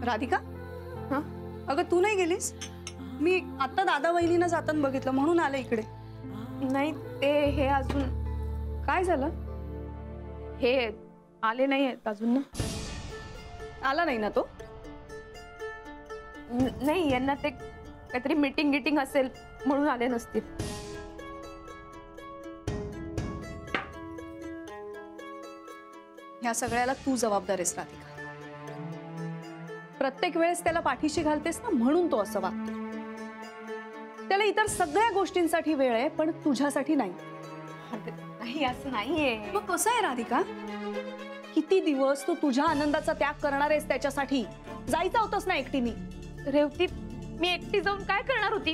राधिका, हां अगं तू नाही गेलीस? मी आता दादा वहिनींना जाताना बघितलं म्हणून आले इकडे. नाही ते हे अजून काय झालं? हे आले नाही आहेत अजून ना. आला नाही ना तो? नाही यांना ते काहीतरी मीटिंग गिटिंग असेल म्हणून आले नसतील. ह्या सगळ्याला तू जबाबदार आहेस राधिका. प्रत्येक वेळेस त्याला पाठीशी घालतेस ना म्हणून तो असं वागतो. त्याला इतर सगळ्या गोष्टींसाठी वेळ आहे पण तुझ्यासाठी नाही. नाही असं नाहीये. मग कसं आहे राधिका? किती दिवस तू तुझ्या आनंदाचा त्याग करणार आहेस त्याच्यासाठी? जायचं होतंस ना एकटीने. रेवती मी एकटी जाऊन काय करणार होती?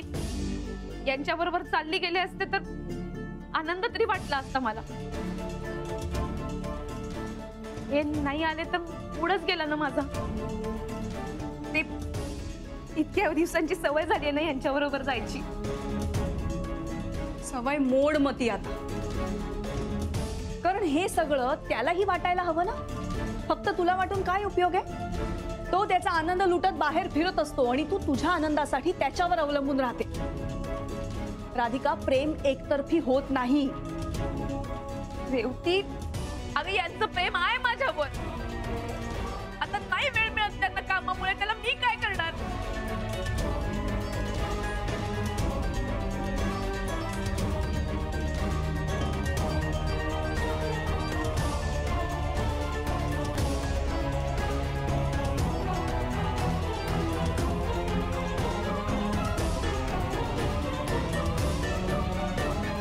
यांच्या बरोबर चालली गेले असते तर आनंद तरी वाटला असता मला. हे नाही आले तर पुढेच गेला ना माझा. ते इतक्या दिवसांची सवय झाली ना यांच्या बरोबर जायची. सवय मोड मती आता. कारण हे सगळं त्यालाही वाटायला हवं ना. फक्त तुला वाटून काय उपयोग आहे? तो त्याचा आनंद लुटत बाहेर फिरत असतो आणि तू तुझ्या आनंदासाठी त्याच्यावर अवलंबून राहते. राधिका, प्रेम एकतर्फी होत नाही. रेवती अगं यांचं प्रेम आहे माझ्यावर. आता नाही वेळ मिळत त्यांना कामामुळे. त्याला मी काय करणार?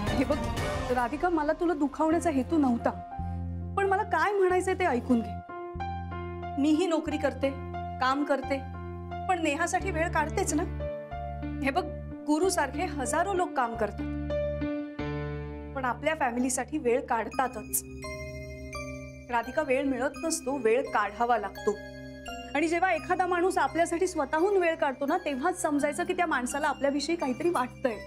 हे बघ राधिका, मला तुला दुखावण्याचा हेतू नव्हता. पण मला काय म्हणायचंय ते ऐकून घे. मीही नोकरी करते, काम करते, पण नेहासाठी वेळ काढतेच ना. हे बघ, गुरु सारखे हजारो लोक काम करतात पण आपल्या फॅमिलीसाठी वेळ काढतातच. राधिका, वेळ मिळत नसतो, वेळ काढावा लागतो. आणि जेव्हा एखादा माणूस आपल्यासाठी स्वतःहून वेळ काढतो ना तेव्हाच समजायचं की त्या माणसाला आपल्याविषयी काहीतरी वाटतंय.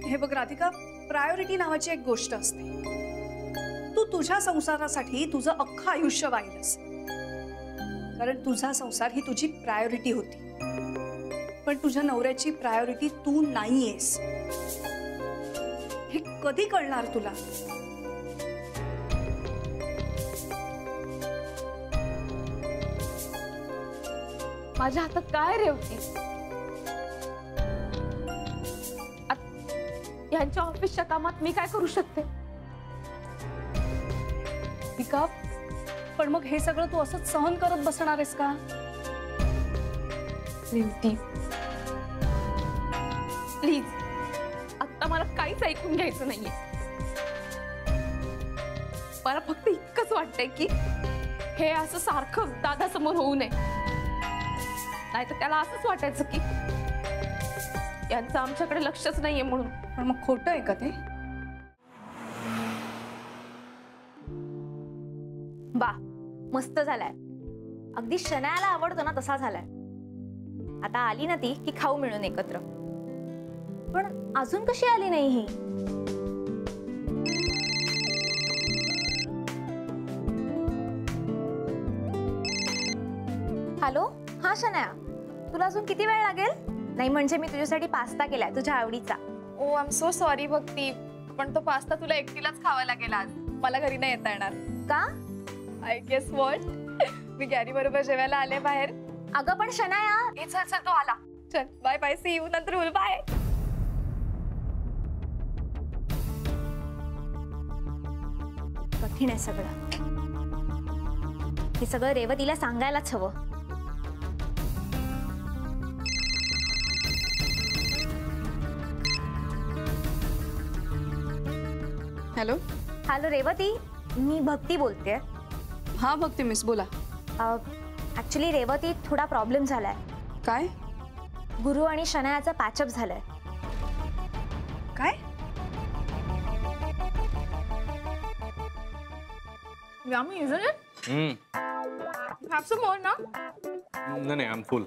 हे बघ राधिका, प्रायोरिटी नावाची एक गोष्ट असते. तू तुझ्या संसारासाठी तुझं अख्खं आयुष्य वाहिलंस कारण तुझा संसार ही तुझी प्रायोरिटी होती. पण तुझ्या नवऱ्याची प्रायोरिटी तू नाहीयेस. हे कधी कळणार तुला? माझ्या हातात काय रेवती? यांच्या ऑफिसच्या कामात मी काय करू शकते? का? पण मग हे सगळं तू असंच सहन करत बसणार आहेस का? रेवती प्लीज, आता मला काहीच ऐकून घ्यायचं नाहीये. मला फक्त इतकंच वाटतंय की हे असं सारखं दादा समोर होऊ नये. नाहीतर त्याला असंच वाटायचं की यांचं आमच्याकडे लक्षच नाहीये म्हणून. पण मग खोटं आहे का ते? बा मस्त झालाय. अगदी शनायाला आवडतो ना तसा झालाय. आता आली ना ती की खाऊ मिळून एकत्र. पण अजून कशी आली नाही ही? हॅलो, हा शनाया, तुला अजून किती वेळ लागेल? नाही म्हणजे मी तुझ्यासाठी पास्ता केलाय तुझ्या आवडीचा. ओ आय एम सो सॉरी भक्ती, पण तो पास्ता तुला एकटीलाच खावा लागेल आज. मला घरी नाही येता येणार. का? आय गेस व्हॉट, मी गॅरी बरोबर जेवायला आले बाहेर. अगं पण शनाया, ए चल चल, तो आला. चल बाय बाय, सी यू, नंतर बोल बाय. कठीण आहे सगळं. हे सगळं रेवतीला सांगायलाच हवं. हॅलो. हॅलो रेवती, मी भक्ती बोलतेय. हा भक्ती मिस, बोला. ऍक्च्युली रेवती, थोडा प्रॉब्लेम झालाय. काय? गुरु आणि शनायाचा पॅचअप झालाय. काय? Yummy, isn't it? Have some more now? No, I'm full.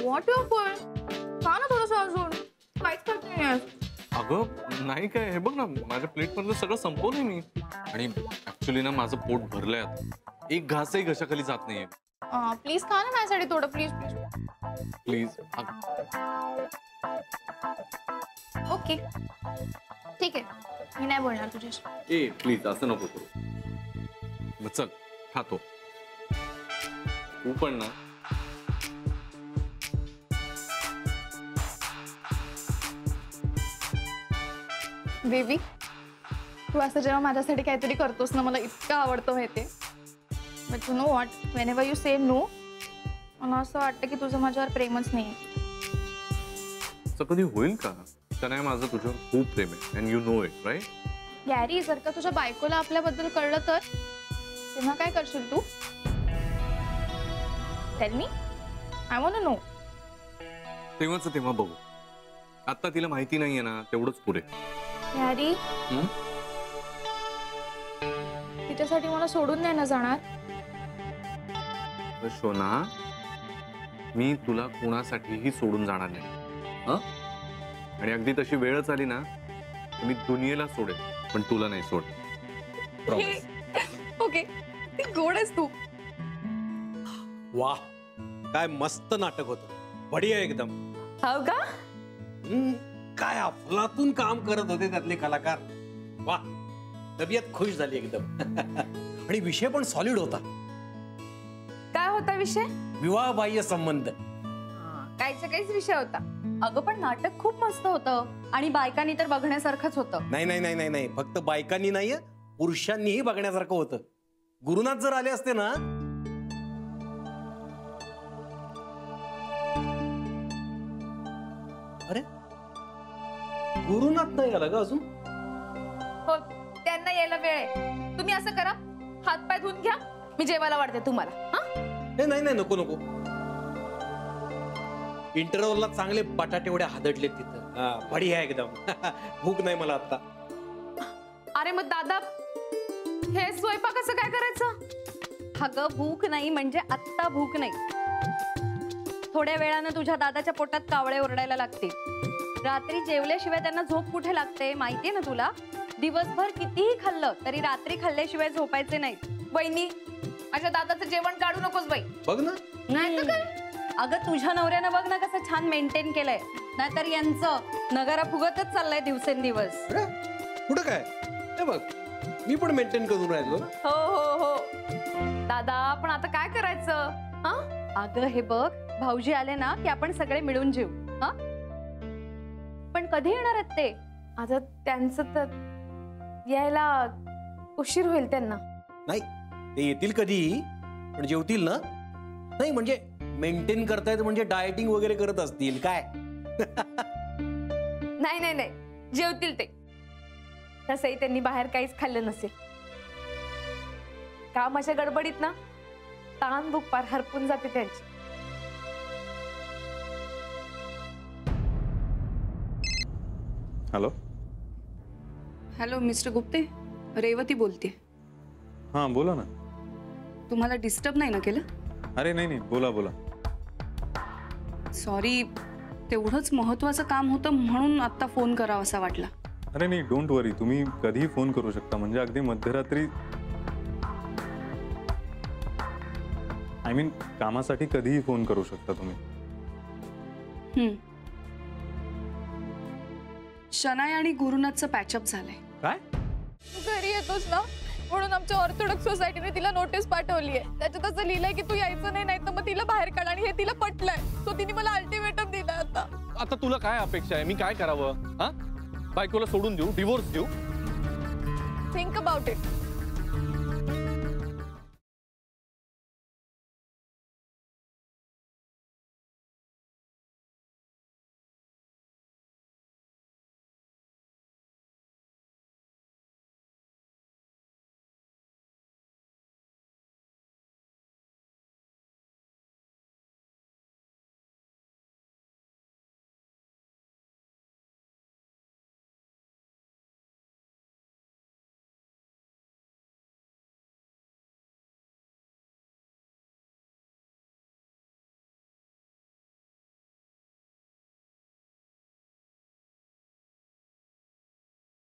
What you're full? खा ना थोडंसं अजून. काहीच खात नाहीयेस. अगं नाही काय, हे बघ ना, माझ्या प्लेट मधलं सगळं संपवलंय मी. आणि ऍक्च्युली ना माझं पोट भरलंय आता. एक घासही घशाखाली जात नाहीये. प्लीज खा ना माझ्यासाठी थोडं प्लीज प्लीज. प्लीज. ओके ठीक आहे, मी नाही बोलणार तुझ्याशी. ए प्लीज असं नको करू. मग चल खातो. तू पण ना. बेबी, तू असं जेव्हा माझ्यासाठी काहीतरी करतोस ना, मला इतकं आवडतं माहितीये. But you know what, whenever you say no, मला असं वाटतं की तुझं माझ्यावर प्रेमच नाही. असं कधी होईल का? तर नाही, माझं तुझ्यावर खूप प्रेम आहे and you know it right. Gary, जर का तुझ्या बायकोला आपल्याबद्दल कळलं तर तेव्हा काय करशील तू? Tell me, I want to know. तेव्हाच तेव्हा बघू. आता तिला माहिती नाहीये ना, तेवढंच पुरे. गॅरी, तिच्यासाठी मला सोडून नाही ना जाणार? शोना, मी तुला कोणासाठीही सोडून जाणार नाही. हं? आणि अगदी तशी वेळच आली ना, तर मी दुनियेला सोडेल, पण तुला नाही सोड. ओके, ती गोड आहेस तू. वाह, काय मस्त नाटक होतं. बढिया एकदम. हो का? काय अफलातून काम करत होते त्यातले कलाकार. वाह, तब्येत खुश झाली एकदम. आणि विषय पण सॉलिड होता. काय होता विषय? विवाहबाह्य संबंध. काहीचा काहीच विषय होता. अगं पण नाटक खूप मस्त होतं आणि बायकांनी तर बघण्यासारखंच होतं. नाही नाही नाही नाही नाही, फक्त बायकांनी नाहीये, पुरुषांनीही बघण्यासारखं होतं. गुरुनाथ जर आले असते ना. अरे, गुरुनाथ नाही आला का अजून? हो, त्यांना यायला वेळ आहे. तुम्ही असं करा, हात पाय धुवून घ्या, मी जेवायला वाढते तुम्हाला. नाही नाही, नको नको. इंटरव्हलला चांगले बटाटे एवढे हादडले तिथं. बढिया एकदम. भूक नाही मला आता. अरे मग दादा, हे स्वयंपाक कसं काय करायचं? अगं भूक नाही म्हणजे आत्ता भूक नाही. थोड्या वेळानं तुझ्या दादाच्या पोटात कावळे ओरडायला लागतील. रात्री जेवल्याशिवाय त्यांना झोप कुठे लागते माहितीये ना तुला? दिवसभर कितीही खाल्लं तरी रात्री खाल्ल्याशिवाय झोपायचे नाहीत. वहिनी, माझ्या दादाचं जेवण काढू नकोस बाई. बघ ना. नाही तर काय? अगं तुझ्या नवऱ्यानं बघ ना कसं छान मेंटेन केलंय. नाहीतर यांचं नगारा फुगतच चाललंय दिवसेंदिवस. कुठं काय? हे बघ, मी पण मेंटेन करून राहिलो. हो हो हो. दादा, पण आता काय करायचं? हा? अगं हे बघ, भाऊजी आले ना की आपण सगळे मिळून जेऊ. हा, पण कधी येणार आहेत ते? आता त्यांचं तर यायला उशीर होईल त्यांना. नाही, ते येतील कधी, पण जेवतील ना. नाही म्हणजे मेंटेन करतायत म्हणजे डायटिंग वगैरे करत असतील काय? नाही नाही नाही, जेवतील ते. तसंही त्यांनी बाहेर काहीच खाल्लं नसेल. कामाच्या गडबडीत ना ताण भूक पार हरपून जाते त्यांची. Hello. Hello mister Gupte, Revati बोलते. हां बोला ना. तुम्हाला डिस्टर्ब नाही ना केलं? अरे नाही नाही, बोला बोला. सॉरी, तेवढंच महत्वाचं काम होतं म्हणून आता फोन करावा असा वाटला. अरे नाही, डोंट वरी, तुम्ही कधीही फोन करू शकता. म्हणजे अगदी मध्यरात्री, आय मीन कामासाठी कधीही फोन करू शकता तुम्ही. शनाय आणि गुरुनाथचं पॅचअप झालंय. काय? तू घरी येतोस ना, म्हणून आमच्या ऑर्थोडॉक्स सोसायटीने तिला नोटीस पाठवली आहे. त्याच्यात असं लिहिलंय की तू यायचं नाही, तर मग तिला बाहेर काढ. आणि हे तिला पटलंय, सो तिने मला अल्टिमेटम दिला. आता तुला काय अपेक्षा आहे? मी काय करावं? हा, बायकोला सोडून देऊ, डिवोर्स देऊ? Think about it.